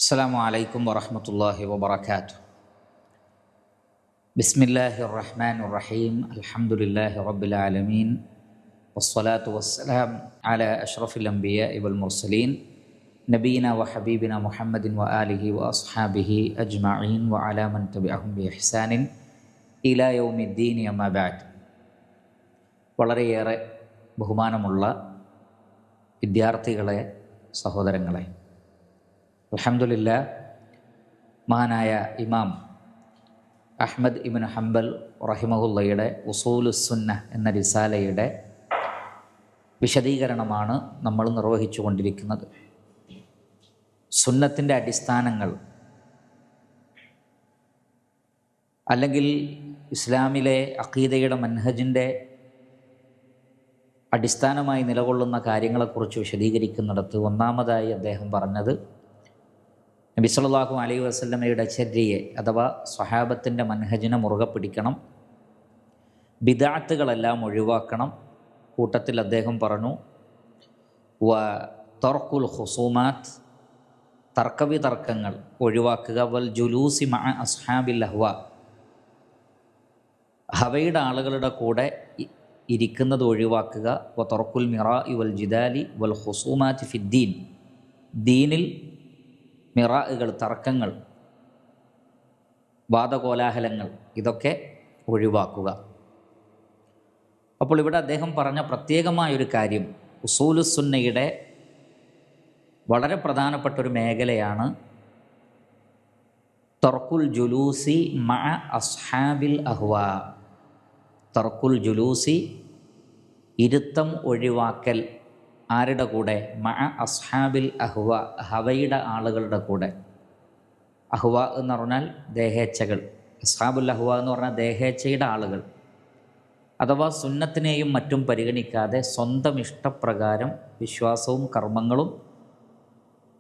അസ്സലാമു അലൈക്കും വറഹ്മത്തുള്ളാഹി വബറകാതുഹു. ബിസ്മില്ലാഹിർ റഹ്മാനിർ റഹീം. അൽഹംദുലില്ലാഹി റബ്ബിൽ ആലമീൻ. വസ്സലാത്തു വസ്സലാം അലാ അഷ്റഫിൽ അംബിയാഇ വൽ മുർസലീൻ നബീന വ ഹബീബിന മുഹമ്മദിൻ വ ആലിഹി വ അസ്ഹാബിഹി അജ്മഈൻ വ അലാ മൻ തബിഅഹും ബി ഇഹ്സാനിൻ ഇലാ യൗമിദ്ദീൻ. അമ്മാ ബഅദ്. വളരെയേറെ ബഹുമാനമുള്ള വിദ്യാർത്ഥികളെ, സഹോദരങ്ങളെ, അൽഹംദുലില്ലാഹ്, മഹാനായ ഇമാം അഹ്മദ് ഇബ്നു ഹംബൽ റഹിമഹുള്ളയുടെ ഉസൂലുസ്സുന്ന എന്ന റിസാലയുടെ വിശദീകരണമാണ് നമ്മൾ നിർവഹിച്ചു കൊണ്ടിരിക്കുന്നത്. സുന്നത്തിൻ്റെ അടിസ്ഥാനങ്ങൾ, അല്ലെങ്കിൽ ഇസ്ലാമിലെ അഖീദയുടെ മൻഹജിൻ്റെ അടിസ്ഥാനമായി നിലകൊള്ളുന്ന കാര്യങ്ങളെക്കുറിച്ച് വിശദീകരിക്കുന്നിടത്ത് ഒന്നാമതായി അദ്ദേഹം പറഞ്ഞത്, നബി സല്ലല്ലാഹു അലൈഹി വസല്ലമയുടെ ചര്യയെ അഥവാ സ്വഹാബത്തിൻ്റെ മൻഹജിനെ മുറുകെ പിടിക്കണം, ബിദഅത്തുകളെല്ലാം ഒഴിവാക്കണം. കൂട്ടത്തിൽ അദ്ദേഹം പറഞ്ഞു, വ തർക്കുൽ ഖുസൂമാത്ത്, തർക്കവിതർക്കങ്ങൾ ഒഴിവാക്കുക, വൽ ജുലൂസി മഅ അസ്ഹാബിൽ അഹ്വാ, ഹവയുടെ ആളുകളുടെ കൂടെ ഇരിക്കുന്നത് ഒഴിവാക്കുക, വ തർക്കുൽ മിറാഇ വൽ ജിദാലി വൽ ഖുസൂമാത്തി ഫിദ്ദീൻ, ദീനിൽ മിറാഅുകൾ, തർക്കങ്ങൾ, വാദകോലാഹലങ്ങൾ ഇതൊക്കെ ഒഴിവാക്കുക. അപ്പോൾ ഇവിടെ അദ്ദേഹം പറഞ്ഞ പ്രത്യേകമായൊരു കാര്യം, ഉസൂലുസ്സുന്നയുടെ വളരെ പ്രധാനപ്പെട്ടൊരു മേഖലയാണ് തർക്കുൽ ജുലൂസി മഅ അസ്ഹാബിൽ അഹ്വാ. തർക്കുൽ ജുലൂസി, ഇരുത്തം ഒഴിവാക്കൽ. ആരുടെ കൂടെ? മഅ അസ്ഹാബിൽ അഹ്വ, ഹവയുടെ ആളുകളുടെ കൂടെ. അഹ്വ എന്ന് പറഞ്ഞാൽ ദേഹേച്ഛകൾ, അസ്ഹാബുൽ അഹ്വ എന്ന് പറഞ്ഞാൽ ദേഹേച്ഛയുടെ ആളുകൾ, അഥവാ സുന്നത്തിനെയും മറ്റും പരിഗണിക്കാതെ സ്വന്തം ഇഷ്ടപ്രകാരം വിശ്വാസവും കർമ്മങ്ങളും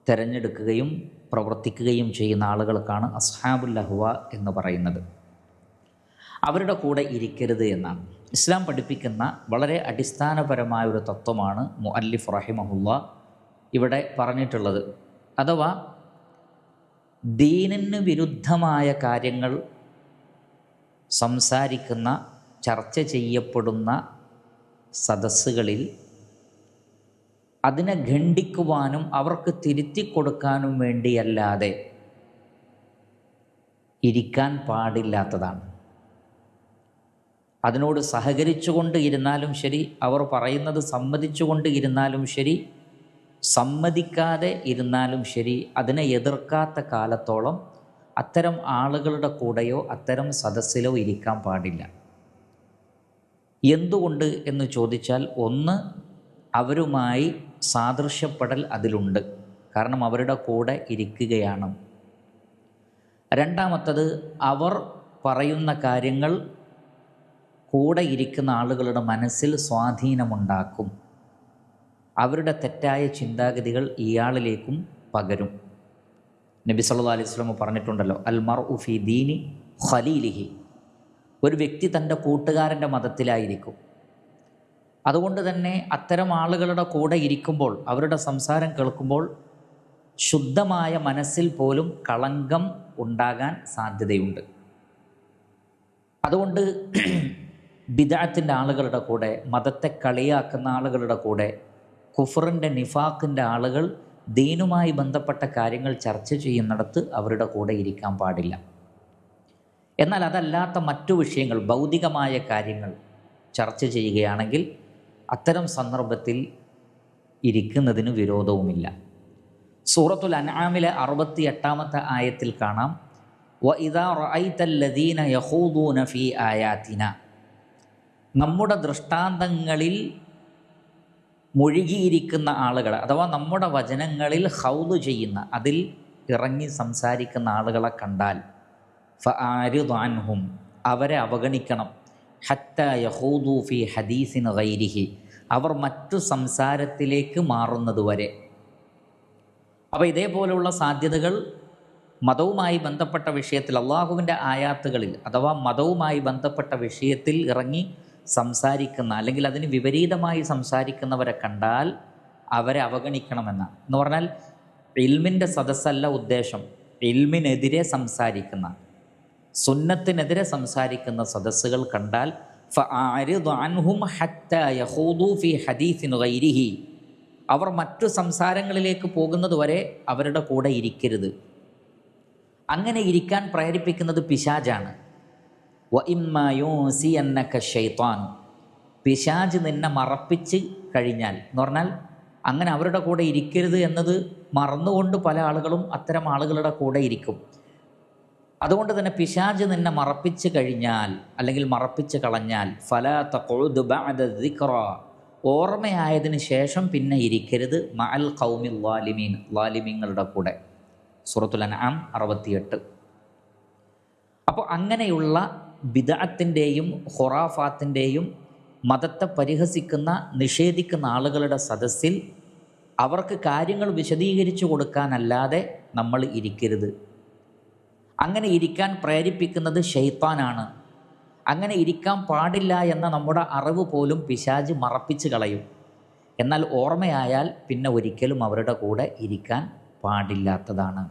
തിരഞ്ഞെടുക്കുകയും പ്രവർത്തിക്കുകയും ചെയ്യുന്ന ആളുകൾക്കാണ് അസ്ഹാബുൽ അഹ്വ എന്ന് പറയുന്നത്. അവരുടെ കൂടെ ഇരിക്കരുത് എന്നാണ് ഇസ്ലാം പഠിപ്പിക്കുന്ന വളരെ അടിസ്ഥാനപരമായ ഒരു തത്വമാണ് മുഅല്ലിഫ് റഹിമഹുല്ലാ ഇവിടെ പറഞ്ഞിട്ടുള്ളത്. അഥവാ ദീനിന് വിരുദ്ധമായ കാര്യങ്ങൾ സംസാരിക്കുന്ന, ചർച്ച ചെയ്യപ്പെടുന്ന സദസ്സുകളിൽ അതിനെ ഖണ്ഡിക്കുവാനും അവർക്ക് തിരുത്തിക്കൊടുക്കാനും വേണ്ടിയല്ലാതെ ഇരിക്കാൻ പാടില്ലാത്തതാണ്. അതിനോട് സഹകരിച്ചുകൊണ്ട് ഇരുന്നാലും ശരി, അവർ പറയുന്നത് സമ്മതിച്ചുകൊണ്ട് ഇരുന്നാലും ശരി, സമ്മതിക്കാതെ ഇരുന്നാലും ശരി, അതിനെ എതിർക്കാത്ത കാലത്തോളം അത്തരം ആളുകളുടെ കൂടെയോ അത്തരം സദസ്സിലോ ഇരിക്കാൻ പാടില്ല. എന്തുകൊണ്ട് എന്ന് ചോദിച്ചാൽ, ഒന്ന്, അവരുമായി സാദൃശ്യപ്പെടൽ അതിലുണ്ട്, കാരണം അവരുടെ കൂടെ ഇരിക്കുകയാണ്. രണ്ടാമത്തത്, അവർ പറയുന്ന കാര്യങ്ങൾ കൂടെ ഇരിക്കുന്ന ആളുകളുടെ മനസ്സിൽ സ്വാധീനമുണ്ടാക്കും, അവരുടെ തെറ്റായ ചിന്താഗതികൾ ഇയാളിലേക്കും പകരും. നബി സല്ലല്ലാഹു അലൈഹി വസല്ലം പറഞ്ഞിട്ടുണ്ടല്ലോ, അൽ മർഉ ഫീ ദീനി ഖലീലിഹി, ഒരു വ്യക്തി തൻ്റെ കൂട്ടുകാരൻ്റെ മതത്തിലായിരിക്കും. അതുകൊണ്ട് തന്നെ അത്തരം ആളുകളുടെ കൂടെ ഇരിക്കുമ്പോൾ, അവരുടെ സംസാരം കേൾക്കുമ്പോൾ ശുദ്ധമായ മനസ്സിൽ പോലും കളങ്കം ഉണ്ടാകാൻ സാധ്യതയുണ്ട്. അതുകൊണ്ട് ബിദ്അത്തിൻ്റെ ആളുകളുടെ കൂടെ, മതത്തെ കളിയാക്കുന്ന ആളുകളുടെ കൂടെ, കുഫറിൻ്റെ നിഫാഖിൻ്റെ ആളുകൾ ദീനുമായി ബന്ധപ്പെട്ട കാര്യങ്ങൾ ചർച്ച ചെയ്യുന്നിടത്ത് അവരുടെ കൂടെ ഇരിക്കാൻ പാടില്ല. എന്നാൽ അതല്ലാത്ത മറ്റു വിഷയങ്ങൾ, ഭൗതികമായ കാര്യങ്ങൾ ചർച്ച ചെയ്യുകയാണെങ്കിൽ അത്തരം സന്ദർഭത്തിൽ ഇരിക്കുന്നതിന് വിരോധവുമില്ല. സൂറത്തുൽ അൻആമിലെ 68-ാമത്തെ ആയത്തിൽ കാണാം, വഇദാ റഅയ്തല്ലദീന യഖൂദൂന ഫീ ആയാതിന, നമ്മുടെ ദൃഷ്ടാന്തങ്ങളിൽ മുഴുകിയിരിക്കുന്ന ആളുകൾ, അഥവാ നമ്മുടെ വചനങ്ങളിൽ ഖൗദ് ചെയ്യുന്ന, അതിൽ ഇറങ്ങി സംസാരിക്കുന്ന ആളുകളെ കണ്ടാൽ ഫഅരിദ് അൻഹും, അവരെ അവഗണിക്കണം. ഹത്താ യഖൂദു ഫീ ഹദീസിൻ ഗൈരിഹി, അവർ മറ്റു സംസാരത്തിലേക്ക് മാറുന്നതുവരെ. അപ്പോൾ ഇതേപോലെയുള്ള സാധ്യതകൾ മതവുമായി ബന്ധപ്പെട്ട വിഷയത്തിൽ, അള്ളാഹുവിൻ്റെ ആയാത്തുകളിൽ അഥവാ മതവുമായി ബന്ധപ്പെട്ട വിഷയത്തിൽ ഇറങ്ങി സംസാരിക്കുന്ന, അല്ലെങ്കിൽ അതിന് വിപരീതമായി സംസാരിക്കുന്നവരെ കണ്ടാൽ അവരെ അവഗണിക്കണമെന്നാണ്. എന്ന് പറഞ്ഞാൽ ഇൽമിൻ്റെ സദസ്സല്ല ഉദ്ദേശം. ഇൽമിനെതിരെ സംസാരിക്കുന്ന, സുന്നത്തിനെതിരെ സംസാരിക്കുന്ന സദസ്സുകൾ കണ്ടാൽ ഫഅരിദ് അൻഹും ഹത്താ യഖൂദു ഫീ ഹദീസിൻ ഗൈരിഹി, അവർ മറ്റു സംസാരങ്ങളിലേക്ക് പോകുന്നത് വരെ അവരുടെ കൂടെ ഇരിക്കരുത്. അങ്ങനെ ഇരിക്കാൻ പ്രേരിപ്പിക്കുന്നത് പിശാചാണ്. വഇമ്മാ യൂസിയന്നക ശൈത്താൻ, പിശാച് നിന്നെ മറപ്പിച്ച് കഴിഞ്ഞാൽ എന്ന് പറഞ്ഞാൽ അങ്ങനെ അവരുടെ കൂടെ ഇരിക്കരുത് എന്നത് മറന്നുകൊണ്ട് പല ആളുകളും അത്തരം ആളുകളുടെ കൂടെ ഇരിക്കും. അതുകൊണ്ട് തന്നെ പിശാച് നിന്നെ മറപ്പിച്ച് കഴിഞ്ഞാൽ അല്ലെങ്കിൽ മറപ്പിച്ച് കളഞ്ഞാൽ ഫലാ തഖഉദ് ബഅദ ദിക്റ, ഓർമ്മയായതിനു ശേഷം പിന്നെ ഇരിക്കരുത് മഅൽ ഖൗമിൽ ളാലിമീൻ, ളാലിമീങ്ങളുടെ കൂടെ. സൂറത്തുൽ അൻആം 68. അപ്പോൾ അങ്ങനെയുള്ള ബിദ്അത്തിൻ്റെയും ഖുറാഫാത്തിൻ്റെയും മതത്തെ പരിഹസിക്കുന്ന നിഷേധിക്കുന്ന ആളുകളുടെ സദസ്സിൽ അവർക്ക് കാര്യങ്ങൾ വിശദീകരിച്ചു കൊടുക്കാനല്ലാതെ നമ്മൾ ഇരിക്കരുത്. അങ്ങനെ ഇരിക്കാൻ പ്രേരിപ്പിക്കുന്നത് ശൈത്താനാണ്. അങ്ങനെ ഇരിക്കാൻ പാടില്ല എന്ന നമ്മുടെ അറിവ് പോലും പിശാച് മറപ്പിച്ച് കളയും. എന്നാൽ ഓർമ്മയായാൽ പിന്നെ ഒരിക്കലും അവരുടെ കൂടെ ഇരിക്കാൻ പാടില്ലാത്തതാണ്.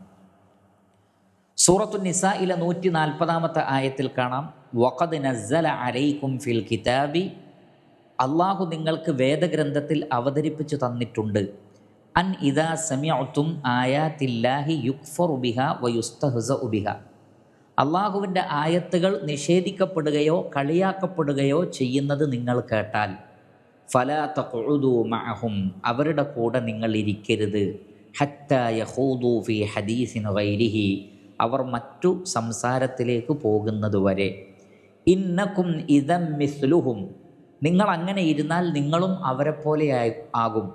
സൂറത്തുൻ നിസായിലെ 140-ാമത്തെ ആയത്തിൽ കാണാം, വഖദ് നസ്സല അലൈക്കും ഫിൽ കിതാബി, അള്ളാഹു നിങ്ങൾക്ക് വേദഗ്രന്ഥത്തിൽ അവതരിപ്പിച്ചു തന്നിട്ടുണ്ട്, അൻ ഇദാ സമിഅ്തും ആയാത്തില്ലാഹി യുക്ഫറു ബിഹാ വയുസ്തഹ്സഉ ബിഹാ, അള്ളാഹുവിൻ്റെ ആയത്തുകൾ നിഷേധിക്കപ്പെടുകയോ കളിയാക്കപ്പെടുകയോ ചെയ്യുന്നത് നിങ്ങൾ കേട്ടാൽ ഫലാ തഖഉദു മഅഹും, അവരുടെ കൂടെ നിങ്ങൾ ഇരിക്കരുത്, ഹത്താ യഖൂദു ഫീ ഹദീസിൻ ഗൈരിഹി, അവർ മറ്റു സംസാരത്തിലേക്ക് പോകുന്നതുവരെ. ഇന്നക്കും ഇദം മിസ്ലുഹും, നിങ്ങൾ അങ്ങനെ ഇരുന്നാൽ നിങ്ങളും അവരെ പോലെ ആകും.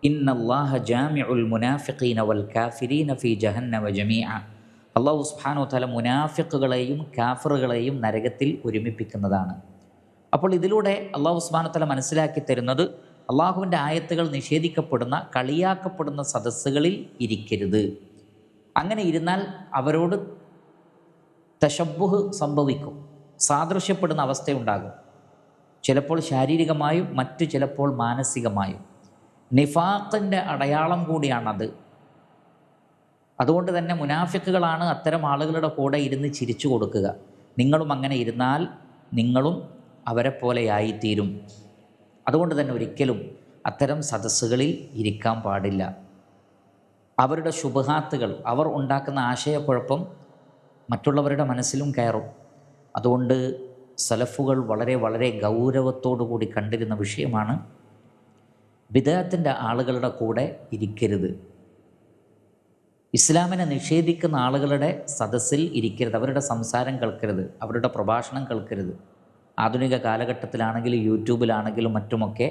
ഇന്നല്ലാഹ ജാമിഉൽ മുനാഫിഖീന വൽ കാഫിരീന ഫീ ജഹന്നമ ജമീഅ, അല്ലാഹു സുബ്ഹാനഹു വ തആല മുനാഫിഖുകളെയും കാഫിറുകളെയും നരകത്തിൽ ഒരുമിപ്പിക്കുന്നതാണ്. അപ്പോൾ ഇതിലൂടെ അല്ലാഹു സുബ്ഹാനഹു വ തആല മനസ്സിലാക്കി തരുന്നത്, അള്ളാഹുവിൻ്റെ ആയത്തുകൾ നിഷേധിക്കപ്പെടുന്ന കളിയാക്കപ്പെടുന്ന സദസ്സുകളിൽ ഇരിക്കരുത്. അങ്ങനെ ഇരുന്നാൽ അവരോട് തശബ്ബുഹ് സംഭവിക്കും, സാദൃശ്യപ്പെടുന്ന അവസ്ഥയുണ്ടാകും. ചിലപ്പോൾ ശാരീരികമായും മറ്റു ചിലപ്പോൾ മാനസികമായും. നിഫാഖിൻ്റെ അടയാളം കൂടിയാണത്. അതുകൊണ്ട് തന്നെ മുനാഫിക്കുകളാണ് അത്തരം ആളുകളുടെ കൂടെ ഇരുന്ന് ചിരിച്ചു കൊടുക്കുക. നിങ്ങളും അങ്ങനെ ഇരുന്നാൽ നിങ്ങളും അവരെ പോലെയായിത്തീരും. അതുകൊണ്ട് തന്നെ ഒരിക്കലും അത്തരം സദസ്സുകളിൽ ഇരിക്കാൻ പാടില്ല. അവരുടെ ശുബ്ഹാത്തുകൾ, അവർ ഉണ്ടാക്കുന്ന ആശയക്കുഴപ്പം മറ്റുള്ളവരുടെ മനസ്സിലും കയറും. അതുകൊണ്ട് സലഫുകൾ വളരെ വളരെ ഗൗരവത്തോടു കൂടി കണ്ടിരുന്ന വിഷയമാണ് ബിദ്അത്തിൻ്റെ ആളുകളുടെ കൂടെ ഇരിക്കരുത്. ഇസ്ലാമിനെ നിഷേധിക്കുന്ന ആളുകളുടെ സദസ്സിൽ ഇരിക്കരുത്, അവരുടെ സംസാരം കേൾക്കരുത്, അവരുടെ പ്രഭാഷണം കേൾക്കരുത്. ആധുനിക കാലഘട്ടത്തിലാണെങ്കിലും യൂട്യൂബിലാണെങ്കിലും മറ്റുമൊക്കെ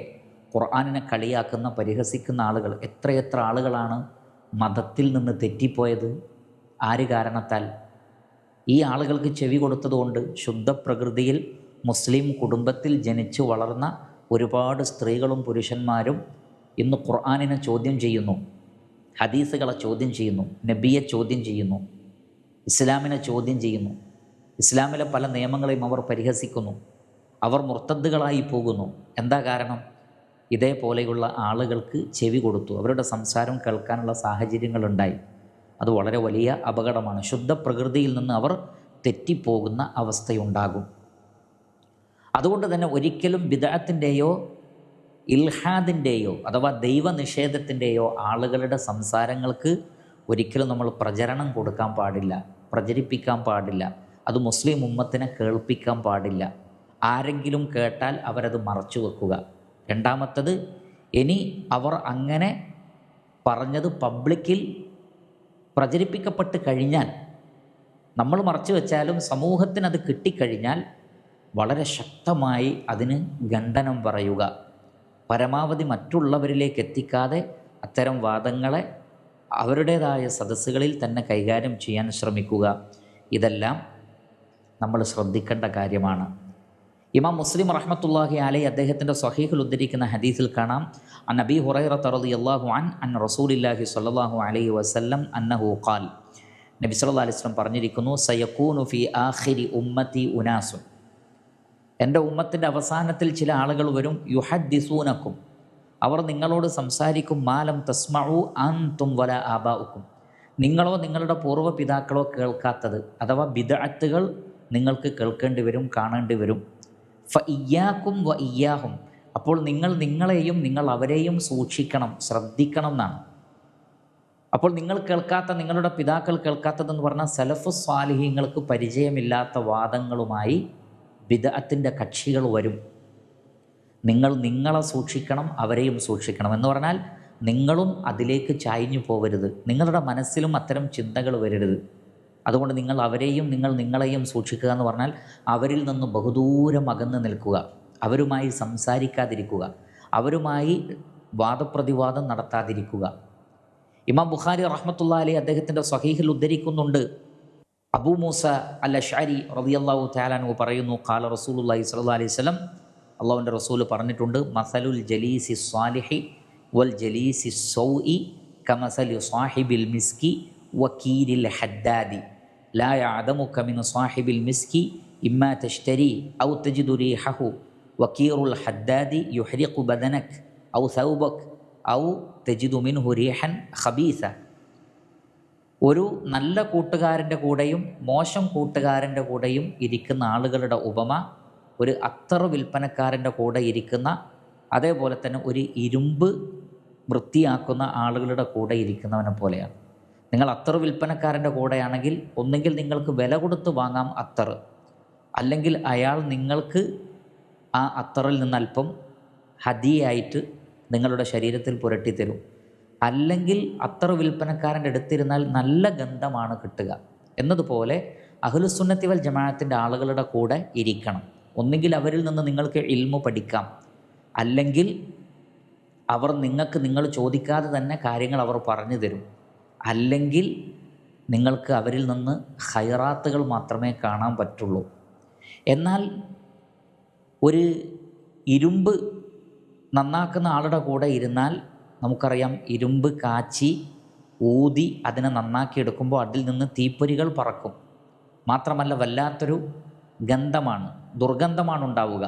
ഖുർആനിനെ കളിയാക്കുന്ന പരിഹസിക്കുന്ന ആളുകൾ എത്രയെത്ര ആളുകളാണ് മതത്തിൽ നിന്ന് തെറ്റിപ്പോയത്. ആര് കാരണത്താൽ? ഈ ആളുകൾക്ക് ചെവി കൊടുത്തതുകൊണ്ട് ശുദ്ധപ്രകൃതിയിൽ മുസ്ലിം കുടുംബത്തിൽ ജനിച്ചു വളർന്ന ഒരുപാട് സ്ത്രീകളും പുരുഷന്മാരും ഇന്ന് ഖുർആനിനെ ചോദ്യം ചെയ്യുന്നു, ഹദീസുകളെ ചോദ്യം ചെയ്യുന്നു, നബിയെ ചോദ്യം ചെയ്യുന്നു, ഇസ്ലാമിനെ ചോദ്യം ചെയ്യുന്നു. ഇസ്ലാമിലെ പല നിയമങ്ങളെയും അവർ പരിഹസിക്കുന്നു. അവർ മുർത്തദ്ദുകളായി പോകുന്നു. എന്താ കാരണം? ഇതേപോലെയുള്ള ആളുകൾക്ക് ചെവി കൊടുത്തു, അവരുടെ സംസാരം കേൾക്കാനുള്ള സാഹചര്യങ്ങളുണ്ടായി. അത് വളരെ വലിയ അപകടമാണ്. ശുദ്ധപ്രകൃതിയിൽ നിന്ന് അവർ തെറ്റിപ്പോകുന്ന അവസ്ഥയുണ്ടാകും. അതുകൊണ്ട് തന്നെ ഒരിക്കലും ബിദ്അത്തിൻ്റെയോ ഇൽഹാദിൻ്റെയോ അഥവാ ദൈവനിഷേധത്തിൻ്റെയോ ആളുകളുടെ സംസാരങ്ങൾക്ക് ഒരിക്കലും നമ്മൾ പ്രചരണം കൊടുക്കാൻ പാടില്ല, പ്രചരിപ്പിക്കാൻ പാടില്ല. അത് മുസ്ലിം ഉമ്മത്തിനെ കേൾപ്പിക്കാൻ പാടില്ല. ആരെങ്കിലും കേട്ടാൽ അവരത് മറച്ചു വെക്കുക. രണ്ടാമത്തത്, ഇനി അവർ അങ്ങനെ പറഞ്ഞത് പബ്ലിക്കിൽ പ്രചരിപ്പിക്കപ്പെട്ട് കഴിഞ്ഞാൽ, നമ്മൾ മറച്ചു വെച്ചാലും സമൂഹത്തിനത് കിട്ടിക്കഴിഞ്ഞാൽ വളരെ ശക്തമായി അതിന് ഖണ്ഡനം പറയുക. പരമാവധി മറ്റുള്ളവരിലേക്ക് എത്തിക്കാതെ അത്തരം വാദങ്ങളെ അവരുടേതായ സദസ്സുകളിൽ തന്നെ കൈകാര്യം ചെയ്യാൻ ശ്രമിക്കുക. ഇതെല്ലാം നമ്മൾ ശ്രദ്ധിക്കേണ്ട കാര്യമാണ്. ഇമാം മുസ്ലിം റഹ്മത്തുള്ളാഹി അലൈഹി അദ്ദേഹത്തിൻ്റെ സ്വഹീഹിൽ ഉദ്ധരിക്കുന്ന ഹദീസിൽ കാണാം, അൻ അബീ ഹുറൈറത റളിയല്ലാഹു അൻ റസൂലില്ലാഹി സ്വല്ലല്ലാഹു അലൈഹി വസല്ലം അന്നഹു ഖാൽ, നബി സല്ലല്ലാഹു അലൈഹി വസല്ലം പറഞ്ഞിരിക്കുന്നു, സയകൂനു ഫി ആഖിരി ഉമ്മത്തി ഉനാസുൻ, എൻ്റെ ഉമ്മത്തിൻ്റെ അവസാനത്തിൽ ചില ആളുകൾ വരും, യുഹദ്ദിസൂനക്കും, അവർ നിങ്ങളോട് സംസാരിക്കും മാലം തസ്മഉ അൻതും വല ആബാഉക്കും, നിങ്ങളോ നിങ്ങളുടെ പൂർവ്വപിതാക്കളോ കേൾക്കാത്തത്, അഥവാ ബിദ്അത്തുകൾ നിങ്ങൾക്ക് കേൾക്കേണ്ടി വരും, കാണേണ്ടി വരും. ഫഇയ്യാക്കും വ ഇയ്യാഹും, അപ്പോൾ നിങ്ങൾ നിങ്ങളെയും നിങ്ങൾ അവരെയും സൂക്ഷിക്കണം, ശ്രദ്ധിക്കണം എന്നാണ്. അപ്പോൾ നിങ്ങൾ കേൾക്കാത്ത, നിങ്ങളുടെ പിതാക്കൾ കേൾക്കാത്തതെന്ന് പറഞ്ഞാൽ സലഫു സ്വാലിഹീങ്ങൾക്ക് പരിചയമില്ലാത്ത വാദങ്ങളുമായി ബിദ്അത്തിൻ്റെ കക്ഷികൾ വരും. നിങ്ങൾ നിങ്ങളെ സൂക്ഷിക്കണം, അവരെയും സൂക്ഷിക്കണം എന്ന് പറഞ്ഞാൽ നിങ്ങളും അതിലേക്ക് ചായ്ഞ്ഞു പോകരുത്, നിങ്ങളുടെ മനസ്സിലും അത്തരം ചിന്തകൾ വരരുത്. അതുകൊണ്ട് നിങ്ങൾ അവരെയും നിങ്ങൾ നിങ്ങളെയും സൂക്ഷിക്കുക എന്ന് പറഞ്ഞാൽ അവരിൽ നിന്ന് ബഹുദൂരം അകന്ന് നിൽക്കുക, അവരുമായി സംസാരിക്കാതിരിക്കുക, അവരുമായി വാദപ്രതിവാദം നടത്താതിരിക്കുക. ഇമാം ബുഖാരി റഹ്മത്തുള്ളാഹി അലൈഹി അദ്ദേഹത്തിൻ്റെ സ്വഹീഹിൽ ഉദ്ധരിക്കുന്നുണ്ട്, അബൂ മൂസ അൽ അശ്അരി റളിയല്ലാഹു തആല അൻഹു പറയുന്നു, ഖാല റസൂലുള്ളാഹി സ്വല്ലല്ലാഹു അലൈഹി വസല്ലം, അള്ളാഹുവിൻ്റെ റസൂൽ പറഞ്ഞിട്ടുണ്ട്, മസലുൽ ജലീസി സ്വാലിഹി വൽ ജലീസി സൗഇ കമസലി സ്വാഹിബിൽ മിസ്കി വക്കീരിൽ ഹദ്ദാദി ലാ യഅദമുക മിൻ സ്വാഹിബിൽ മിസ്കി ഇമ്മാ തശ്തരി ഔ തജിദു റീഹഹു വക്കീറുൽ ഹദ്ദാദി യുഹ്രിഖു ബദനക ഔ സൗബക ഔ തജിദു മിൻഹു റീഹൻ ഖബീസ. ഒരു നല്ല കൂട്ടുകാരൻ്റെ കൂടെയും മോശം കൂട്ടുകാരൻ്റെ കൂടെയും ഇരിക്കുന്ന ആളുകളുടെ ഉപമ ഒരു അത്തർ വിൽപ്പനക്കാരൻ്റെ കൂടെ ഇരിക്കുന്ന, അതേപോലെ തന്നെ ഒരു ഇരുമ്പ് വൃത്തിയാക്കുന്ന ആളുകളുടെ കൂടെ ഇരിക്കുന്നവനെ പോലെയാണ്. നിങ്ങൾ അത്തർ വിൽപ്പനക്കാരൻ്റെ കൂടെയാണെങ്കിൽ ഒന്നുകിൽ നിങ്ങൾക്ക് വില കൊടുത്ത് വാങ്ങാം അത്തർ, അല്ലെങ്കിൽ അയാൾ നിങ്ങൾക്ക് ആ അത്തറിൽ നിന്നല്പം ഹദിയായിട്ട് നിങ്ങളുടെ ശരീരത്തിൽ പുരട്ടിത്തരും. അല്ലെങ്കിൽ അത്തർ വിൽപ്പനക്കാരൻ്റെ അടുത്തിരുന്നാൽ നല്ല ഗന്ധമാണ് കിട്ടുക. എന്നതുപോലെ അഹ്ലുസുന്നത്തി വൽ ജമാഅത്തിൻ്റെ ആളുകളുടെ കൂടെ ഇരിക്കണം. ഒന്നുകിൽ അവരിൽ നിന്ന് നിങ്ങൾക്ക് ഇൽമു പഠിക്കാം, അല്ലെങ്കിൽ അവർ നിങ്ങൾക്ക് നിങ്ങൾ ചോദിക്കാതെ തന്നെ കാര്യങ്ങൾ അവർ പറഞ്ഞു തരും, അല്ലെങ്കിൽ നിങ്ങൾക്ക് അവരിൽ നിന്ന് ഖൈറാത്തുകൾ മാത്രമേ കാണാൻ പറ്റുള്ളൂ. എന്നാൽ ഒരു ഇരുമ്പ് നന്നാക്കുന്ന ആളുടെ കൂടെ ഇരുന്നാൽ നമുക്കറിയാം, ഇരുമ്പ് കാച്ചി ഊതി അതിനെ നന്നാക്കിയെടുക്കുമ്പോൾ അതിൽ നിന്ന് തീപ്പൊരികൾ പറക്കും. മാത്രമല്ല വല്ലാത്തൊരു ഗന്ധമാണ്, ദുർഗന്ധമാണ് ഉണ്ടാവുക.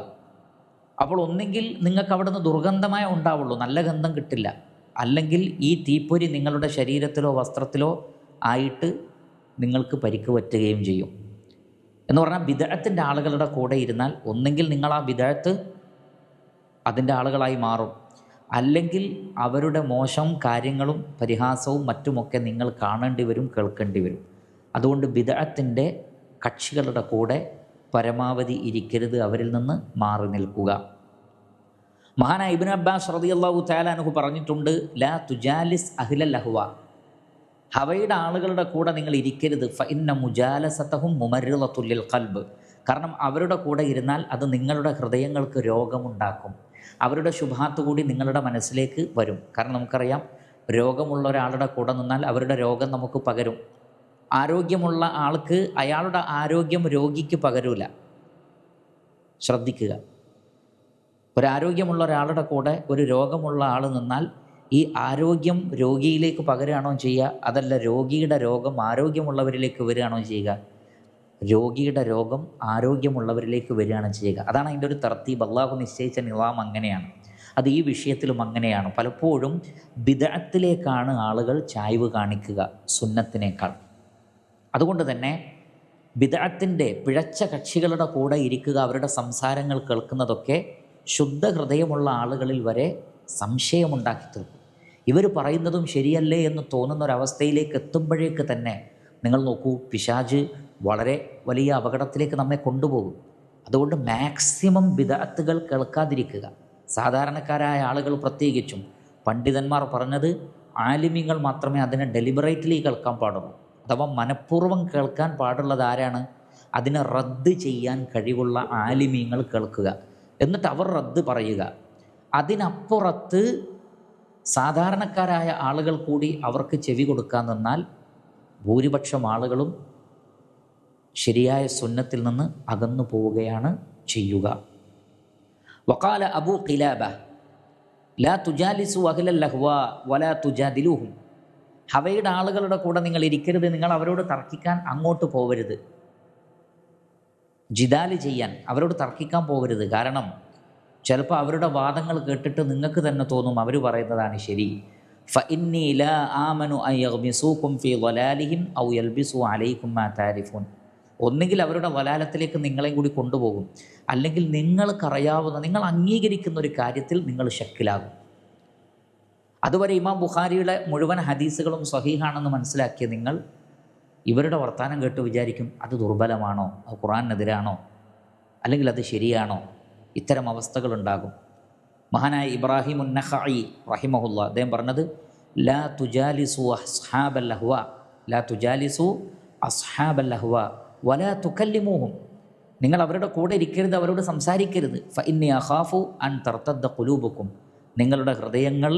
അപ്പോൾ ഒന്നെങ്കിൽ നിങ്ങൾക്ക് അവിടെ നിന്ന് ദുർഗന്ധമേ ഉണ്ടാവുള്ളൂ, നല്ല ഗന്ധം കിട്ടില്ല. അല്ലെങ്കിൽ ഈ തീപ്പൊരി നിങ്ങളുടെ ശരീരത്തിലോ വസ്ത്രത്തിലോ ആയിട്ട് നിങ്ങൾക്ക് പരിക്ക് പറ്റുകയും ചെയ്യും. എന്ന് പറഞ്ഞാൽ ബിദ്അത്തിൻ്റെ ആളുകളുടെ കൂടെ ഇരുന്നാൽ ഒന്നെങ്കിൽ നിങ്ങൾ ആ ബിദ്അത്ത് അതിൻ്റെ ആളുകളായി മാറും, അല്ലെങ്കിൽ അവരുടെ മോശം കാര്യങ്ങളും പരിഹാസവും മറ്റുമൊക്കെ നിങ്ങൾ കാണേണ്ടി വരും, കേൾക്കേണ്ടി വരും. അതുകൊണ്ട് ബിദ്അത്തിൻ്റെ കക്ഷികളുടെ കൂടെ പരമാവധി ഇരിക്കരുത്, അവരിൽ നിന്ന് മാറി നിൽക്കുക. മഹാനായ ഇബ്നു അബ്ബാസ് റളിയല്ലാഹു തആല അൻഹു പറഞ്ഞിട്ടുണ്ട്, ലാ തുജാലിസ് അഹ്ലൽ അഹ്വ, ഹവയുടെ ആളുകളുടെ കൂടെ നിങ്ങൾ ഇരിക്കരുത്. ഫഇന്ന മുജാലസതഹും മുമർരിളത്തുൽ ലിൽ ഖൽബ്, കാരണം അവരുടെ കൂടെ ഇരുന്നാൽ അത് നിങ്ങളുടെ ഹൃദയങ്ങൾക്ക് രോഗമുണ്ടാക്കും. അവരുടെ ശുഭാത്ത് കൂടി നിങ്ങളുടെ മനസ്സിലേക്ക് വരും. കാരണം നമുക്കറിയാം, രോഗമുള്ള ഒരാളുടെ കൂടെ നിന്നാൽ അവരുടെ രോഗം നമുക്ക് പകരും. ആരോഗ്യമുള്ള ആൾക്ക് അയാളുടെ ആരോഗ്യം രോഗിക്ക് പകരൂല. ശ്രദ്ധിക്കുക, ഒരാരോഗ്യമുള്ള ഒരാളുടെ കൂടെ ഒരു രോഗമുള്ള ആൾ നിന്നാൽ ഈ ആരോഗ്യം രോഗിയിലേക്ക് പകരുകയാണോ ചെയ്യുക, അതല്ല രോഗിയുടെ രോഗം ആരോഗ്യമുള്ളവരിലേക്ക് വരികയാണോ ചെയ്യുക? രോഗിയുടെ രോഗം ആരോഗ്യമുള്ളവരിലേക്ക് വരികയാണ് ചെയ്യുക. അതാണ് അതിൻ്റെ ഒരു തർത്തീബ്. അള്ളാഹു നിശ്ചയിച്ച നിളാം അങ്ങനെയാണ്. അത് ഈ വിഷയത്തിലും അങ്ങനെയാണ്. പലപ്പോഴും ബിദ്അത്തിലേക്കാണ് ആളുകൾ ചായ്വ് കാണിക്കുക സുന്നത്തിനേക്കാൾ. അതുകൊണ്ട് തന്നെ ബിദ്അത്തിൻ്റെ പിഴച്ച കക്ഷികളുടെ കൂടെ ഇരിക്കുക, അവരുടെ സംസാരങ്ങൾ കേൾക്കുന്നതൊക്കെ ശുദ്ധ ഹൃദയമുള്ള ആളുകളിൽ വരെ സംശയമുണ്ടാക്കി തീർക്കും. ഇവർ പറയുന്നതും ശരിയല്ലേ എന്ന് തോന്നുന്നൊരവസ്ഥയിലേക്ക് എത്തുമ്പോഴേക്ക് തന്നെ നിങ്ങൾ നോക്കൂ, പിശാച് വളരെ വലിയ അപകടത്തിലേക്ക് നമ്മെ കൊണ്ടുപോകും. അതുകൊണ്ട് മാക്സിമം ബിദ്അത്തുകൾ കേൾക്കാതിരിക്കുക. സാധാരണക്കാരായ ആളുകൾ പ്രത്യേകിച്ചും പണ്ഡിതന്മാർ പറഞ്ഞത് ആലിമീങ്ങൾ മാത്രമേ അതിനെ ഡെലിബറേറ്റ്ലി കേൾക്കാൻ പാടുള്ളൂ. അഥവാ മനഃപൂർവ്വം കേൾക്കാൻ പാടുള്ളത് ആരാണ്? അതിനെ റദ്ദ് ചെയ്യാൻ കഴിവുള്ള ആലിമീങ്ങൾ കേൾക്കുക, എന്നിട്ട് അവർ റദ്ദ് പറയുക. അതിനപ്പുറത്ത് സാധാരണക്കാരായ ആളുകൾ കൂടി അവർക്ക് ചെവി കൊടുക്കാൻ നിന്നാൽ ഭൂരിപക്ഷം ആളുകളും ശരിയായ സുന്നത്തിൽ നിന്ന് അകന്നു പോവുകയാണ് ചെയ്യുക. വഖാല അബൂ ഖിലാബ ലാ തുജാലിസു അഹ്ലൽ അഹ്വാ വലാ തുജാദിലുഹും, ഹവയുടെ ആളുകളുടെ കൂടെ നിങ്ങൾ ഇരിക്കരുത്, നിങ്ങൾ അവരോട് തർക്കിക്കാൻ അങ്ങോട്ട് പോകരുത്, ജിദാല് ചെയ്യാൻ അവരോട് തർക്കിക്കാൻ പോകരുത്. കാരണം ചിലപ്പോൾ അവരുടെ വാദങ്ങൾ കേട്ടിട്ട് നിങ്ങൾക്ക് തന്നെ തോന്നും അവർ പറയുന്നതാണ് ശരി. ഫഇന്നി ലാ ആമനു അൻ യഗ്മിസൂകും ഫീ ളലാലിഹിം ഔ യൽബിസു അലൈക്കും മാ താരിഫൂൻ. ഒന്നുകിൽ അവരുടെ വലാലത്തിലേക്ക് നിങ്ങളെയും കൂടി കൊണ്ടുപോകും, അല്ലെങ്കിൽ നിങ്ങൾക്കറിയാവുന്ന നിങ്ങൾ അംഗീകരിക്കുന്ന ഒരു കാര്യത്തിൽ നിങ്ങൾ ശക്കിലാകും. അതുവരെ ഇമാം ബുഖാരിയുടെ മുഴുവൻ ഹദീസുകളും സ്വഹീഹാണെന്ന് മനസ്സിലാക്കിയ നിങ്ങൾ ഇവരുടെ വർത്തമാനം കേട്ട് വിചാരിക്കും അത് ദുർബലമാണോ, അത് ഖുർആനെതിരാണോ, അല്ലെങ്കിൽ അത് ശരിയാണോ. ഇത്തരം അവസ്ഥകളുണ്ടാകും. മഹാനായ ഇബ്രാഹിം ഉന്നഖഈ റഹിമഹുല്ലാ അദ്ദേഹം പറഞ്ഞത് ലാ തുജാലിസു അസ്ഹാബൽ അഹ്വ, ലാ തുജാലിസു അസ്ഹാബൽ അഹ്വ വലാ തുകല്ലിമൂഹും. നിങ്ങൾ അവരുടെ കൂടെ ഇരിക്കരുത്, അവരോട് സംസാരിക്കരുത്. ഫഇന്നി അഖാഫു അൻ തർതദ്ദ ഖുലൂബുക്കും, നിങ്ങളുടെ ഹൃദയങ്ങൾ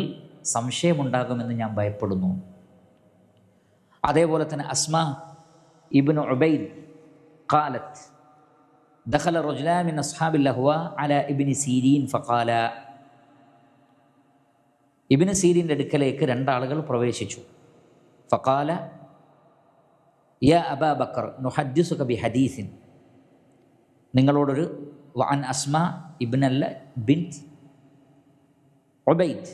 സംശയമുണ്ടാകുമെന്ന് ഞാൻ ഭയപ്പെടുന്നു. അതേപോലെ തന്നെ അസ്മാ ഇബ്നു ഉബൈദ് ഖാലത്ത് ദഖല റജുലാൻ മിൻ അസ്ഹാബിൽ അഹ്വ അലാ ഇബ്നി സീരീൻ ഫഖാല, ഇബ്നു സീരീൻ്റെ അടുക്കലേക്ക് രണ്ടാളുകൾ പ്രവേശിച്ചു. ഫഖാല യാ അബാ ബക്കർ നുഹദ്ദിസുക ബിഹദീസിൻ, നിങ്ങളോടൊരു വഅൻ അസ്മാ ഇബ്നല്ല ബിൻത് ഉബൈദ്,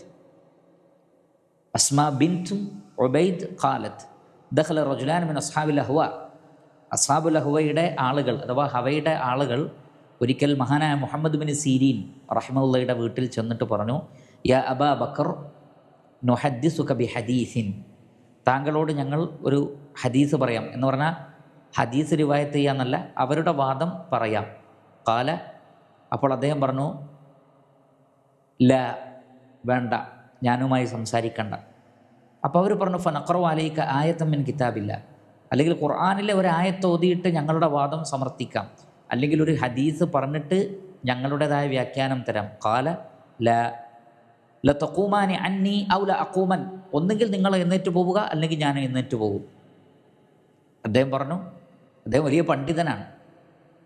അസ്മാ ബിൻത് ഉബൈദ് ഖാലത്ത് ദഖല റജുലാൻ മിൻ അസ്ഹാബിൽ അഹ്വ, അസ്ഹാബുൽ അഹ്വയുടെ ആളുകൾ അഥവാ ഹവയുടെ ആളുകൾ ഒരിക്കൽ മഹാനായ മുഹമ്മദ് ബിൻ സീരീൻ റഹിമഹുള്ളയുടെ വീട്ടിൽ ചെന്നിട്ട് പറഞ്ഞു, യാ അബാ ബക്കർ നുഹദ്ദിസുക ബിഹദീസിൻ, താങ്കളോട് ഞങ്ങൾ ഒരു ഹദീസ് പറയാം. എന്ന് പറഞ്ഞാൽ ഹദീസ് റിവായത്ത് ചെയ്യാന്നല്ല, അവരുടെ വാദം പറയാം. ഖാല, അപ്പോൾ അദ്ദേഹം പറഞ്ഞു ലാ, വേണ്ട, ഞാനുമായി സംസാരിക്കണ്ട. അപ്പോൾ അവർ പറഞ്ഞു ഫനഖറു അലൈക ആയത്തൻ മിൻ കിതാബില്ല, അല്ലെങ്കിൽ ഖുർആനിലെ ഒരു ആയത്ത് ഓതിയിട്ട് ഞങ്ങളുടെ വാദം സമർത്ഥിക്കാം, അല്ലെങ്കിൽ ഒരു ഹദീസ് പറഞ്ഞിട്ട് ഞങ്ങളുടേതായ വ്യാഖ്യാനം തരാം. ഖാല ലാ ലതഖൂമാനി അന്നി ഔ ലഅഖൂമൻ, ഒന്നുകിൽ നിങ്ങൾ എഴുന്നേറ്റ് പോവുക അല്ലെങ്കിൽ ഞാൻ എഴുന്നേറ്റ് പോകും. അദ്ദേഹം പറഞ്ഞു, അദ്ദേഹം വലിയ പണ്ഡിതനാണ്.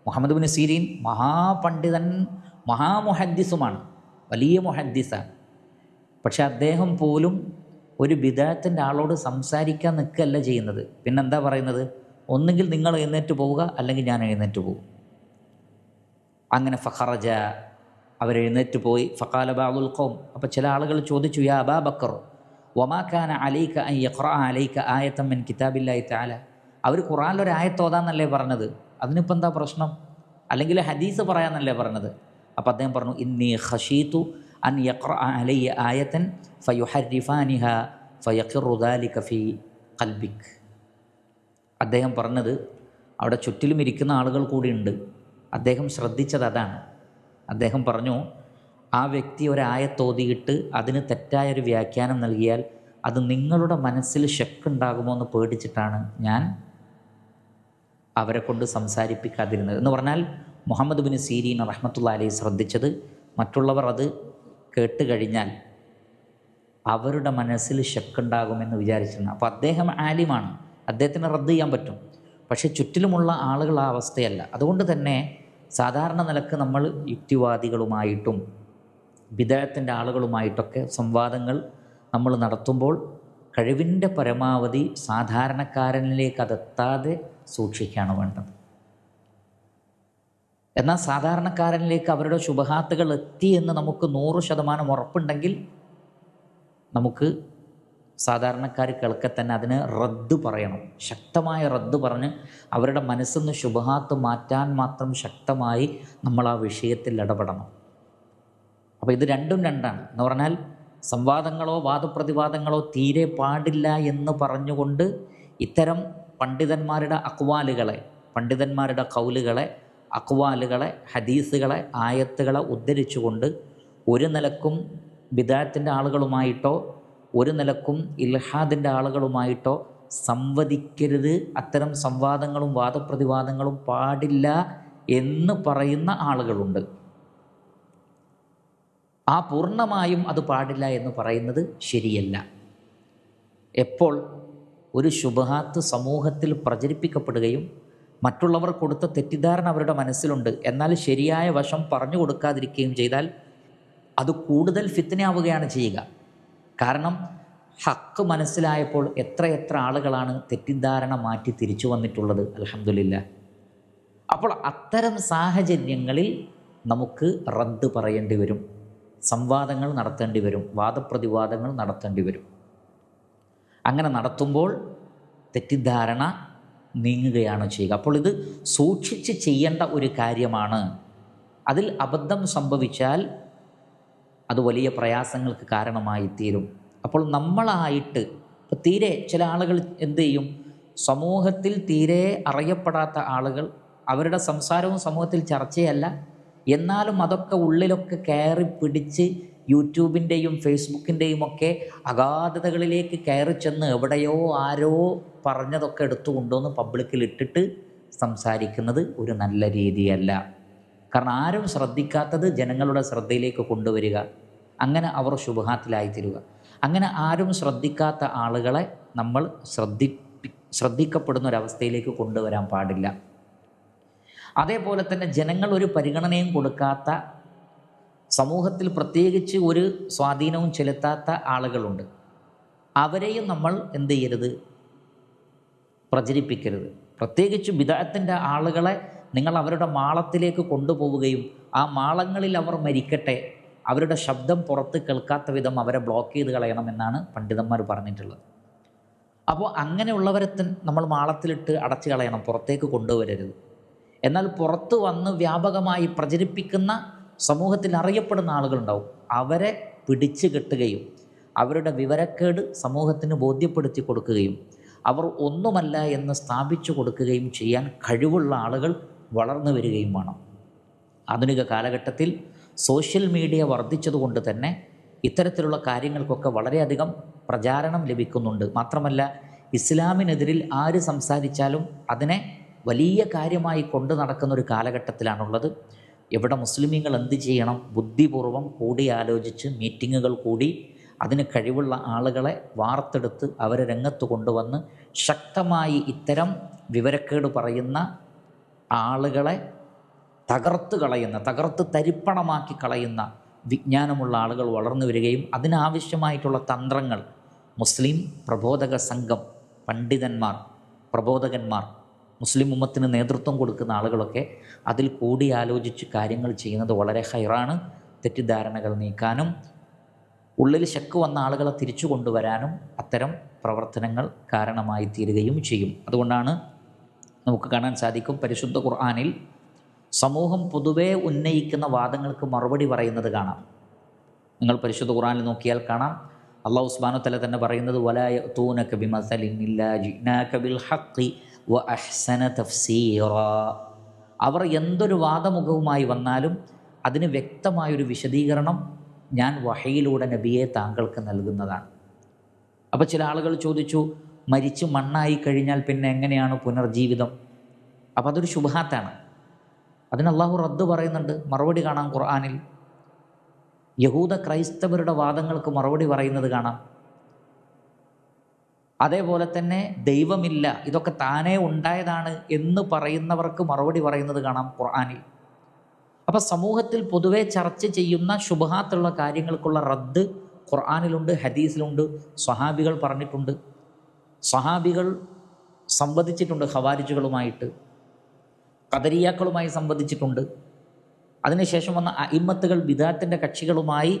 മുഹമ്മദ് ബിൻ സീരീൻ മഹാപണ്ഡിതൻ, മഹാമുഹദ്ദിസുമാണ്, വലിയ മുഹദ്ദിസാണ്. പക്ഷെ അദ്ദേഹം പോലും ഒരു ബിദഅത്തിൻ്റെ ആളോട് സംസാരിക്കാൻ നിൽക്കുകയല്ല ചെയ്യുന്നത്. പിന്നെന്താ പറയുന്നത്? ഒന്നുകിൽ നിങ്ങൾ എഴുന്നേറ്റ് പോവുക അല്ലെങ്കിൽ ഞാൻ എഴുന്നേറ്റ് പോകും. അങ്ങനെ ഫഖറജ, അവരെഴുന്നേറ്റ് പോയി. ഫഖാല ബഅദുൽ ഖൗം, അപ്പോൾ ചില ആളുകൾ ചോദിച്ചു, യാ അബാ ബക്കർ വമാ കാന അലൈക അൻ യഖറഅ അലൈക ആയത്തൻ മിൻ കിതാബില്ലാഹി തആല, അവർ ഖുർആനിലൊരു ആയത്ത് ഓതാന്നല്ലേ പറഞ്ഞത്, അതിനിപ്പോൾ എന്താ പ്രശ്നം? അല്ലെങ്കിൽ ഹദീസ് പറയാന്നല്ലേ പറഞ്ഞത്? അപ്പോൾ അദ്ദേഹം പറഞ്ഞു, ഇന്നി ഖശീതു അൻ യഖറഅ അലയ്യ ആയത്തൻ ഫയുഹർരിഫാനിഹ ഫയഖിറു ദാലിക ഫീ ഖൽബിക്. അദ്ദേഹം പറഞ്ഞത്, അവിടെ ചുറ്റിലും ഇരിക്കുന്ന ആളുകൾ കൂടിയുണ്ട്, അദ്ദേഹം ശ്രദ്ധിച്ചത് അതാണ്. അദ്ദേഹം പറഞ്ഞു, ആ വ്യക്തി ഒരായത്തോതിയിട്ട് അതിന് തെറ്റായൊരു വ്യാഖ്യാനം നൽകിയാൽ അത് നിങ്ങളുടെ മനസ്സിൽ ശക്കുണ്ടാകുമോ എന്ന് പേടിച്ചിട്ടാണ് ഞാൻ അവരെ കൊണ്ട് സംസാരിപ്പിക്കാതിരുന്നത്. എന്ന് പറഞ്ഞാൽ മുഹമ്മദ് ബിൻ സീരീൻ റഹ്മത്തുള്ളാഹി അലൈഹി ശ്രദ്ധിച്ചത്, മറ്റുള്ളവർ അത് കേട്ട് കഴിഞ്ഞാൽ അവരുടെ മനസ്സിൽ ശക്കുണ്ടാകുമെന്ന് വിചാരിച്ചിരുന്നു. അപ്പോൾ അദ്ദേഹം ആലിമാണ്, അദ്ദേഹത്തിന് റദ്ദ് ചെയ്യാൻ പറ്റും. പക്ഷേ ചുറ്റിലുമുള്ള ആളുകൾ ആ അവസ്ഥയല്ല. അതുകൊണ്ട് തന്നെ സാധാരണ നിലക്ക് നമ്മൾ യുക്തിവാദികളുമായിട്ടും ബിദഅത്തിൻ്റെ ആളുകളുമായിട്ടൊക്കെ സംവാദങ്ങൾ നമ്മൾ നടത്തുമ്പോൾ കഴിവിൻ്റെ പരമാവധി സാധാരണക്കാരനിലേക്ക് അതെത്താതെ സൂക്ഷിക്കുകയാണ് വേണ്ടത്. എന്നാൽ സാധാരണക്കാരനിലേക്ക് അവരുടെ ശുബഹാത്തുകൾ എത്തി എന്ന് നമുക്ക് 100% ഉറപ്പുണ്ടെങ്കിൽ നമുക്ക് സാധാരണക്കാർ കേൾക്കെ തന്നെ അതിന് റദ്ദ് പറയണം, ശക്തമായ റദ്ദ് പറഞ്ഞ് അവരുടെ മനസ്സിൽ നിന്ന് ശുബഹാത്ത് മാറ്റാൻ മാത്രം ശക്തമായി നമ്മൾ ആ വിഷയത്തിൽ ഇടപെടണം. അപ്പോൾ ഇത് രണ്ടും രണ്ടാണ്. എന്ന് പറഞ്ഞാൽ സംവാദങ്ങളോ വാദപ്രതിവാദങ്ങളോ തീരെ പാടില്ല എന്ന് പറഞ്ഞുകൊണ്ട് ഇത്തരം പണ്ഡിതന്മാരുടെ അക്വാലുകളെ, പണ്ഡിതന്മാരുടെ കൗലുകളെ, അക്വാലുകളെ, ഹദീസുകളെ, ആയത്തുകളെ ഉദ്ധരിച്ചുകൊണ്ട് ഒരു നിലക്കും ബിദഅത്തിൻ്റെ ആളുകളുമായിട്ടോ ഒരു നിലക്കും ഇൽഹാദിൻ്റെ ആളുകളുമായിട്ടോ സംവദിക്കരുത്, അത്തരം സംവാദങ്ങളും വാദപ്രതിവാദങ്ങളും പാടില്ല എന്ന് പറയുന്ന ആളുകളുണ്ട്. ആ പൂർണ്ണമായും അത് പാടില്ല എന്ന് പറയുന്നത് ശരിയല്ല. എപ്പോൾ ഒരു ശുബഹാത്ത് സമൂഹത്തിൽ പ്രചരിപ്പിക്കപ്പെടുകയും മറ്റുള്ളവർ കൊടുത്ത തെറ്റിദ്ധാരണ അവരുടെ മനസ്സിലുണ്ട്, എന്നാൽ ശരിയായ വശം പറഞ്ഞു കൊടുക്കാതിരിക്കുകയും ചെയ്താൽ അത് കൂടുതൽ ഫിത്നയാവുകയാണ് ചെയ്യുക. കാരണം ഹക്ക് മനസ്സിലായപ്പോൾ എത്രയെത്ര ആളുകളാണ് തെറ്റിദ്ധാരണ മാറ്റി തിരിച്ചു വന്നിട്ടുള്ളത്, അൽഹംദുലില്ലാഹ്. അപ്പോൾ അത്തരം സാഹചര്യങ്ങളിൽ നമുക്ക് റദ്ദ് പറയേണ്ടി വരും, സംവാദങ്ങൾ നടത്തേണ്ടി വരും, വാദപ്രതിവാദങ്ങൾ നടത്തേണ്ടി വരും. അങ്ങനെ നടത്തുമ്പോൾ തെറ്റിദ്ധാരണ നീങ്ങുകയാണ് ചെയ്യുക. അപ്പോൾ ഇത് സൂക്ഷിച്ച് ചെയ്യേണ്ട ഒരു കാര്യമാണ്. അതിൽ അബദ്ധം സംഭവിച്ചാൽ അത് വലിയ പ്രയാസങ്ങൾക്ക് കാരണമായി തീരും. അപ്പോൾ നമ്മളായിട്ട് തീരെ ചില ആളുകൾ എന്ത് ചെയ്യും, സമൂഹത്തിൽ തീരെ അറിയപ്പെടാത്ത ആളുകൾ, അവരുടെ സംസാരവും സമൂഹത്തിൽ ചർച്ചയല്ല, എന്നാലും അതൊക്കെ ഉള്ളിലൊക്കെ കയറി പിടിച്ച് യൂട്യൂബിൻ്റെയും ഫേസ്ബുക്കിൻ്റെയും ഒക്കെ അഗാധതകളിലേക്ക് കയറി ചെന്ന് എവിടെയോ ആരോ പറഞ്ഞതൊക്കെ എടുത്തു കൊണ്ടുവന്ന് പബ്ലിക്കിൽ ഇട്ടിട്ട് സംസാരിക്കുന്നത് ഒരു നല്ല രീതിയല്ല. കാരണം ആരും ശ്രദ്ധിക്കാത്തത് ജനങ്ങളുടെ ശ്രദ്ധയിലേക്ക് കൊണ്ടുവരിക, അങ്ങനെ അവർ ശുബ്ഹാത്തിലായിത്തീരുക. അങ്ങനെ ആരും ശ്രദ്ധിക്കാത്ത ആളുകളെ നമ്മൾ ശ്രദ്ധിക്കപ്പെടുന്ന ഒരവസ്ഥയിലേക്ക് കൊണ്ടുവരാൻ പാടില്ല. അതേപോലെ തന്നെ ജനങ്ങൾ ഒരു പരിഗണനയും കൊടുക്കാത്ത, സമൂഹത്തിൽ പ്രത്യേകിച്ച് ഒരു സ്വാധീനവും ചെലുത്താത്ത ആളുകളുണ്ട്. അവരെയും നമ്മൾ എന്ത് ചെയ്യരുത്, പ്രചരിപ്പിക്കരുത്. പ്രത്യേകിച്ച് ബിദ്അത്തിൻ്റെ ആളുകളെ നിങ്ങൾ അവരുടെ മാളത്തിലേക്ക് കൊണ്ടുപോവുകയും ആ മാളങ്ങളിൽ അവർ മരിക്കട്ടെ, അവരുടെ ശബ്ദം പുറത്ത് കേൾക്കാത്ത വിധം അവരെ ബ്ലോക്ക് ചെയ്ത് കളയണമെന്നാണ് പണ്ഡിതന്മാർ പറഞ്ഞിട്ടുള്ളത്. അപ്പോൾ അങ്ങനെയുള്ളവരെ നമ്മൾ മാളത്തിലിട്ട് അടച്ചു കളയണം, പുറത്തേക്ക് കൊണ്ടുവരരുത്. എന്നാൽ പുറത്ത് വന്ന് വ്യാപകമായി പ്രചരിപ്പിക്കുന്ന, സമൂഹത്തിൽ അറിയപ്പെടുന്ന ആളുകളുണ്ടാവും, അവരെ പിടിച്ചു കെട്ടുകയും അവരുടെ വിവരക്കേട് സമൂഹത്തിന് ബോധ്യപ്പെടുത്തി കൊടുക്കുകയും അവർ ഒന്നുമല്ല എന്ന് സ്ഥാപിച്ചു കൊടുക്കുകയും ചെയ്യാൻ കഴിവുള്ള ആളുകൾ വളർന്നു വരികയും വേണം. ആധുനിക കാലഘട്ടത്തിൽ സോഷ്യൽ മീഡിയ വർദ്ധിച്ചതുകൊണ്ട് തന്നെ ഇത്തരത്തിലുള്ള കാര്യങ്ങൾക്കൊക്കെ വളരെയധികം പ്രചാരണം ലഭിക്കുന്നുണ്ട്. മാത്രമല്ല, ഇസ്ലാമിനെതിരിൽ ആര് സംസാരിച്ചാലും അതിനെ വലിയ കാര്യമായി കൊണ്ടു നടക്കുന്ന ഒരു കാലഘട്ടത്തിലാണുള്ളത്. എവിടെ മുസ്ലിമീങ്ങൾ എന്ത് ചെയ്യണം, ബുദ്ധിപൂർവം കൂടിയാലോചിച്ച് മീറ്റിങ്ങുകൾ കൂടി അതിന് കഴിവുള്ള ആളുകളെ വാർത്തെടുത്ത് അവരെ രംഗത്ത് കൊണ്ടുവന്ന് ശക്തമായി ഇത്തരം വിവരക്കേട് പറയുന്ന ആളുകളെ തകർത്ത് തരിപ്പണമാക്കി കളയുന്ന വിജ്ഞാനമുള്ള ആളുകൾ വളർന്നു വരികയും അതിനാവശ്യമായിട്ടുള്ള തന്ത്രങ്ങൾ മുസ്ലിം പ്രബോധക സംഘം, പണ്ഡിതന്മാർ, പ്രബോധകന്മാർ, മുസ്ലിം ഉമ്മത്തിന് നേതൃത്വം കൊടുക്കുന്ന ആളുകളൊക്കെ അതിൽ കൂടിയാലോചിച്ച് കാര്യങ്ങൾ ചെയ്യുന്നത് വളരെ ഹൈറാണ്. തെറ്റിദ്ധാരണകൾ നീക്കാനും ഉള്ളിൽ ശക്ക് വന്ന ആളുകളെ തിരിച്ചു കൊണ്ടുവരാനും അത്തരം പ്രവർത്തനങ്ങൾ കാരണമായി തീരുകയും ചെയ്യും. അതുകൊണ്ടാണ് നമുക്ക് കാണാൻ സാധിക്കും, പരിശുദ്ധ ഖുർആനിൽ സമൂഹം പൊതുവെ ഉന്നയിക്കുന്ന വാദങ്ങൾക്ക് മറുപടി പറയുന്നത് കാണാം. നിങ്ങൾ പരിശുദ്ധ ഖുർആനിൽ നോക്കിയാൽ കാണാം, അല്ലാഹു സുബ്ഹാനഹു വ തആല തന്നെ പറയുന്നത്, വലാ യഅതൂനക ബിമസലിൻ ഇല്ലാ ജിനാക ബിൽ ഹഖ് വ അഹ്സന തഫ്സീറാ. അവർ എന്തൊരു വാദമുഖവുമായി വന്നാലും അതിന് വ്യക്തമായൊരു വിശദീകരണം ഞാൻ വഹയിലൂടെ നബിയെ താങ്കൾക്ക് നൽകുന്നതാണ്. അപ്പോൾ ചില ആളുകൾ ചോദിച്ചു, മരിച്ച് മണ്ണായി കഴിഞ്ഞാൽ പിന്നെ എങ്ങനെയാണ് പുനർജീവിതം? അപ്പോൾ അതൊരു ശുബ്ഹാത്താണ്. അതിന് അള്ളാഹു റദ്ദ് പറയുന്നുണ്ട്, മറുപടി കാണാം ഖുർആനിൽ. യഹൂദ ക്രൈസ്തവരുടെ വാദങ്ങൾക്ക് മറുപടി പറയുന്നത് കാണാം. അതേപോലെ തന്നെ ദൈവമില്ല, ഇതൊക്കെ താനേ ഉണ്ടായതാണ് എന്ന് പറയുന്നവർക്ക് മറുപടി പറയുന്നത് കാണാം ഖുർആനിൽ. അപ്പോൾ സമൂഹത്തിൽ പൊതുവെ ചർച്ച ചെയ്യുന്ന ശുബ്ഹാത്തുള്ള കാര്യങ്ങൾക്കുള്ള റദ്ദ് ഖുർആനിലുണ്ട്, ഹദീസിലുണ്ട്, സ്വഹാബികൾ പറഞ്ഞിട്ടുണ്ട്. സ്വഹാബികൾ സംവദിച്ചിട്ടുണ്ട് ഖവാരിജുകളുമായിട്ട്, ഖദരിയാക്കളുമായി സംവദിച്ചിട്ടുണ്ട്. അതിനുശേഷം വന്ന അഇമ്മത്തുകൾ ബിദഅത്തിൻ്റെ കക്ഷികളുമായി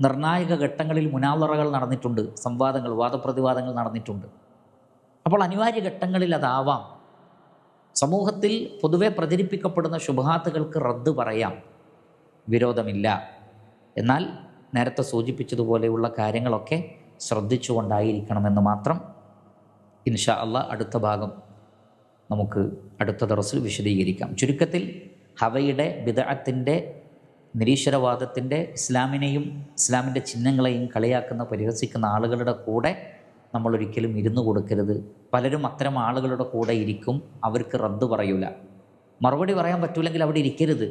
നിർണായക ഘട്ടങ്ങളിൽ മുനാളറകൾ നടന്നിട്ടുണ്ട്, സംവാദങ്ങൾ, വാദപ്രതിവാദങ്ങൾ നടന്നിട്ടുണ്ട്. അപ്പോൾ അനിവാര്യ ഘട്ടങ്ങളിൽ അതാവാം. സമൂഹത്തിൽ പൊതുവെ പ്രചരിപ്പിക്കപ്പെടുന്ന ശുബ്ഹാത്തുകൾക്ക് റദ്ദ് പറയാം, വിരോധമില്ല. എന്നാൽ നേരത്തെ സൂചിപ്പിച്ചതുപോലെയുള്ള കാര്യങ്ങളൊക്കെ ശ്രദ്ധിച്ചുകൊണ്ടായിരിക്കണമെന്ന് മാത്രം. ഇൻഷാ അല്ലാഹ് അടുത്ത ഭാഗം നമുക്ക് അടുത്ത ദർസിൽ വിശദീകരിക്കാം. ചുരുക്കത്തിൽ ഹവയുടെ, ബിദ്അത്തിൻ്റെ, നിരീശ്വരവാദത്തിൻ്റെ, ഇസ്ലാമിനെയും ഇസ്ലാമിൻ്റെ ചിഹ്നങ്ങളെയും കളിയാക്കുന്ന, പരിഹസിക്കുന്ന ആളുകളുടെ കൂടെ നമ്മളൊരിക്കലും ഇരുന്നു കൊടുക്കരുത്. പലരും അത്തരം ആളുകളുടെ കൂടെ ഇരിക്കും, അവർക്ക് റദ്ദ് പറയൂല. മറുപടി പറയാൻ പറ്റൂലെങ്കിൽ അവിടെ ഇരിക്കരുത്,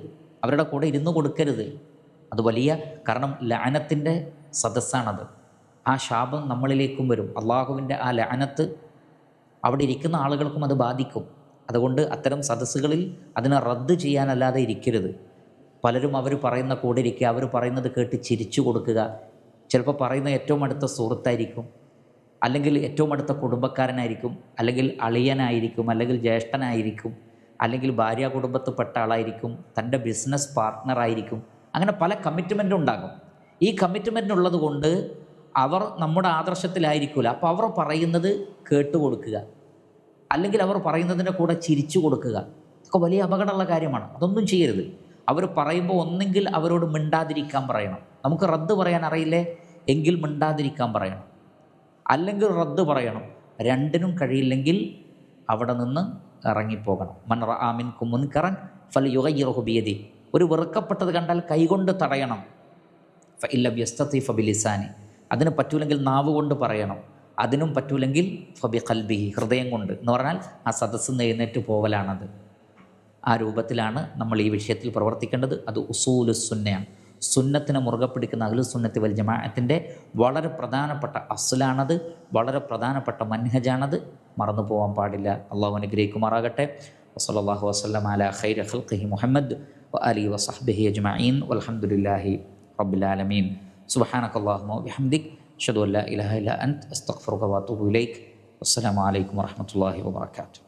അവരുടെ കൂടെ ഇരുന്നു കൊടുക്കരുത്. അത് വലിയ, കാരണം ലഅനത്തിൻ്റെ സദസ്സാണത്. ആ ശാപം നമ്മളിലേക്കും വരും. അള്ളാഹുവിൻ്റെ ആ ലഅനത്ത് അവിടെ ഇരിക്കുന്ന ആളുകൾക്കും അത് ബാധിക്കും. അതുകൊണ്ട് അത്തരം സദസ്സുകളിൽ അതിനെ റദ്ദ് ചെയ്യാനല്ലാതെ ഇരിക്കരുത്. പലരും അവർ പറയുന്ന കൂടെ ഇരിക്കുക, അവർ പറയുന്നത് കേട്ട് ചിരിച്ചു കൊടുക്കുക. ചിലപ്പോൾ പറയുന്ന ഏറ്റവും അടുത്ത സുഹൃത്തായിരിക്കും, അല്ലെങ്കിൽ ഏറ്റവും അടുത്ത കുടുംബക്കാരനായിരിക്കും, അല്ലെങ്കിൽ അളിയനായിരിക്കും, അല്ലെങ്കിൽ ജ്യേഷ്ഠനായിരിക്കും. അല്ലെങ്കിൽ ഭാര്യ കുടുംബത്തിൽപ്പെട്ട ആളായിരിക്കും, തൻ്റെ ബിസിനസ് പാർട്ട്ണറായിരിക്കും. അങ്ങനെ പല കമ്മിറ്റ്മെൻറ്റും ഉണ്ടാകും. ഈ കമ്മിറ്റ്മെൻ്റ് ഉള്ളത് കൊണ്ട് അവർ നമ്മുടെ ആദർശത്തിലായിരിക്കില്ല. അപ്പോൾ അവർ പറയുന്നത് കേട്ടുകൊടുക്കുക, അല്ലെങ്കിൽ അവർ പറയുന്നതിൻ്റെ കൂടെ ചിരിച്ചു കൊടുക്കുക. ഇതൊക്കെ വലിയ അപകടമുള്ള കാര്യമാണ്. അതൊന്നും ചെയ്യരുത്. അവർ പറയുമ്പോൾ ഒന്നെങ്കിൽ അവരോട് മിണ്ടാതിരിക്കാൻ പറയണം. നമുക്ക് റദ്ദ് പറയാൻ അറിയില്ലേ എങ്കിൽ മിണ്ടാതിരിക്കാൻ പറയണം, അല്ലെങ്കിൽ റദ്ദ് പറയണം. രണ്ടിനും കഴിയില്ലെങ്കിൽ അവിടെ നിന്ന് ഇറങ്ങിപ്പോകണം. മൻ റഅ മിൻകും മുൻകറൻ ഫൽയുഗയ്യിറുഹു ബിയദിഹി. ഒരു വെറുക്കപ്പെട്ടത് കണ്ടാൽ കൈകൊണ്ട് തടയണം. ഫഇല്ലം യസ്തതി ഫബിലിസാനി. അതിന് പറ്റൂലെങ്കിൽ നാവ് കൊണ്ട് പറയണം. അതിനും പറ്റൂലെങ്കിൽ ഫബിഖൽബിഹി, ഹൃദയം കൊണ്ട്. എന്ന് പറഞ്ഞാൽ ആ സദസ്സ് എഴുന്നേറ്റ് പോവലാണത്. ആ രൂപത്തിലാണ് നമ്മൾ ഈ വിഷയത്തിൽ പ്രവർത്തിക്കേണ്ടത്. അത് ഉസൂലുസ്സുന്നയാണ്. സുന്നത്തിനെ മുറുകെ പിടിക്കുന്ന അഹ്ലുസുന്നത്തി വൽ ജമാഅത്തിൻ്റെ വളരെ പ്രധാനപ്പെട്ട അസ്ലാണത്, വളരെ പ്രധാനപ്പെട്ട മൻഹജാണത്. മറന്നു പോകാൻ പാടില്ല. അള്ളാഹു അനുഗ്രഹിക്കുമാറാകട്ടെ. വസല്ലല്ലാഹു വസല്ലം അലാ ഖൈരി ഖൽഖിഹി മുഹമ്മദ് വആലിഹി വസഹ്ബിഹി അജ്മഈൻ വൽഹംദുലില്ലാഹി റബ്ബിൽ ആലമീൻ. സുബ്ഹാനകല്ലാഹുമ്മ വബിഹംദിക് അഷ്ഹദു അൻ ലാ ഇലാഹ ഇല്ലാ അൻത അസ്തഗ്ഫിറുക വഅതൂബു ഇലൈക്. വസ്സലാമു അലൈക്കും വറഹ്മത്തുള്ളാഹി വബറകാതുഹു.